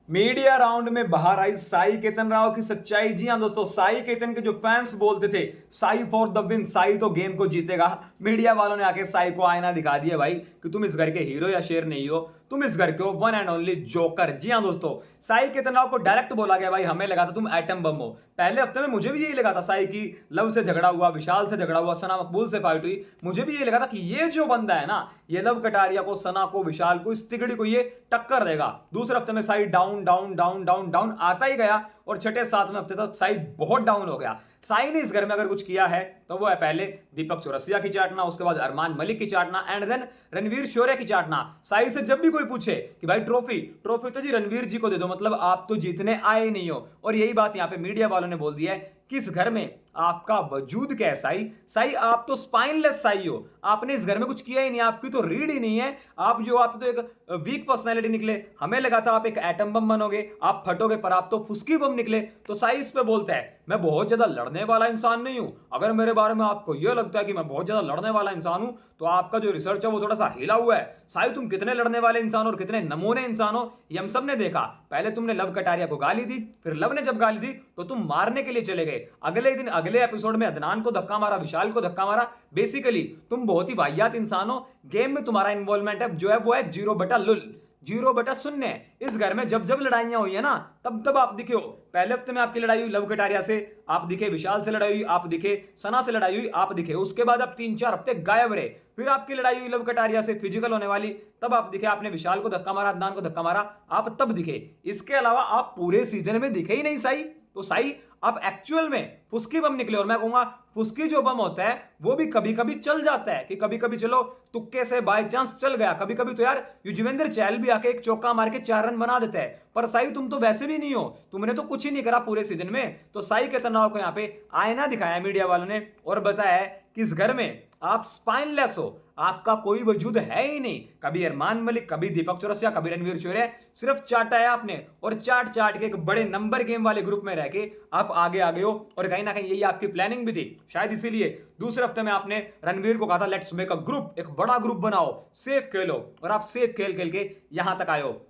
Media round में बाहर आई साई केतन राव की सच्चाई। जी हां दोस्तों, साई केतन के जो फैंस बोलते थे Sai for the win, Sai तो गेम को जीतेगा, मीडिया वालों ने आके साई को आईना दिखा दिया भाई कि तुम इस घर के हीरो या शेर नहीं हो, तुम इस घर के हो वन एंड ओनली जोकर। जी हां दोस्तों, साई केतन राव को डायरेक्ट बोला गया भाई हमें लगा था तुम एटम बम हो। पहले हफ्ते में मुझे भी यही लगा था, साई की लव से झगड़ा हुआ, विशाल से झगड़ा हुआ, सना मकबूल से फाइट हुई, मुझे भी यही लगा था कि ये जो बंदा है ना, ये लव कटारिया को, सना को, विशाल को, इस तिगड़ी को ये टक्कर देगा। दूसरे हफ्ते में Sai down down down down down आता ही गया और छठे सातवें हफ्ते तक साई बहुत डाउन हो गया। साई ने इस घर में अगर कुछ किया है तो वो है पहले दीपक चौरसिया की चाटना, उसके बाद अरमान मलिक की चाटना एंड देन रणवीर शौर्य की चाटना। साई से जब भी कोई पूछे कि भाई ट्रॉफी ट्रॉफी तो जी रणवीर जी को दे दो, मतलब आप तो जीतने आए नहीं हो। और यही बात यहां पे मीडिया वालों ने बोल दिया है कि इस घर में आपका वजूद क्या है साई? साई आप तो स्पाइनलेस साई हो, आपने इस घर में कुछ किया ही नहीं, आपकी तो रीड ही नहीं है। आप तो एक वीक पर्सनैलिटी निकले, हमें लगा था आप एक एटम बम बनोगे, आप फटोगे, पर आप तो फुसकी बम निकले। तो साई इस पे बोलता है मैं बहुत ज्यादा लड़ने वाला इंसान नहीं हूं। अगर मेरे बारे में आपको यह लगता है कि मैं बहुत ज्यादा लड़ने वाला इंसान हूं तो आपका जो रिसर्च है वो थोड़ा सा हिला हुआ है। साई तुम कितने लड़ने वाले इंसान और कितने नमूने इंसान हो ये हम सब ने देखा। पहले तुमने लव कटारिया को गाली दी, फिर लव ने जब गाली दी तो तुम मारने के लिए चले गए। अगले दिन अगले एपिसोड में अदनान को धक्का मारा, विशाल को धक्का मारा। बेसिकली तुम बहुत ही वाहियात इंसान हो। गेम में तुम्हारा इन्वॉल्वमेंट है जो है वो है 0/0 इस घर में जब जब लड़ाइयां हुई है ना तब तब आप दिखे हो। पहले हफ्ते में आपकी लड़ाई हुई लव कटारिया से, आप दिखे, विशाल से लड़ाई हुई आप दिखे, सना से लड़ाई हुई आप दिखे। उसके बाद अब 3-4 हफ्ते गायब रहे। फिर आपकी लड़ाई हुई लव कटारिया से फिजिकल होने वाली, तब आप दिखे, आपने विशाल को धक्का मारा, अदनान को धक्का मारा, आप तब दिखे। इसके अलावा आप पूरे सीजन में दिखे ही नहीं साई। तो साई आप एक्चुअल में फुसकी बम निकले। और मैं कहूंगा फुसकी जो बम होता है वो भी कभी कभी चल जाता है, कि कभी कभी चलो तुक्के से बाय चांस चल गया, कभी कभी तो यार युजवेंद्र चहल भी आके एक चौका मार के 4 रन बना देता है। पर साई तुम तो वैसे भी नहीं हो, तुमने तो कुछ ही नहीं करा पूरे सीजन में। तो साई के तनाव को यहां पे आईना दिखाया मीडिया वालों ने और बताया है कि इस घर में आप स्पाइनलेस हो, आपका कोई वजूद है ही नहीं। कभी अरमान मलिक, कभी दीपक चौरसिया, कभी रणवीर शौर्य, सिर्फ चाटा है आपने। और चाट चाट के एक बड़े नंबर गेम वाले ग्रुप में रह के आप आगे आ गए हो। और कहीं ना कहीं यही आपकी प्लानिंग भी थी, शायद इसीलिए दूसरे हफ्ते में आपने रणवीर को कहा था लेट्स मेक अ ग्रुप, एक बड़ा ग्रुप बनाओ, सेफ खेलो। और आप सेफ खेल खेल के यहां तक आए हो।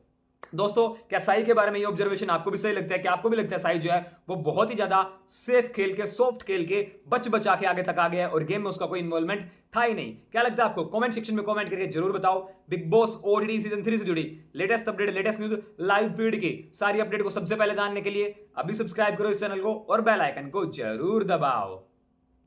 दोस्तों, क्या साई के बारे में ये ऑब्जर्वेशन आपको भी सही लगता है? कि आपको भी लगता है साई जो है वो बहुत ही ज्यादा सेफ खेल के, सॉफ्ट खेल के, बच बचा के आगे तक आ गया है और गेम में उसका कोई इन्वॉल्वमेंट था ही नहीं? क्या लगता है आपको? कमेंट सेक्शन में कमेंट करके जरूर बताओ। बिग बॉस ओटीटी सीजन 3 से जुड़ी latest update, latest news, live feed की सारी अपडेट को सबसे पहले जानने के लिए अभी सब्सक्राइब करो इस चैनल को और बेल आइकन को जरूर दबाओ।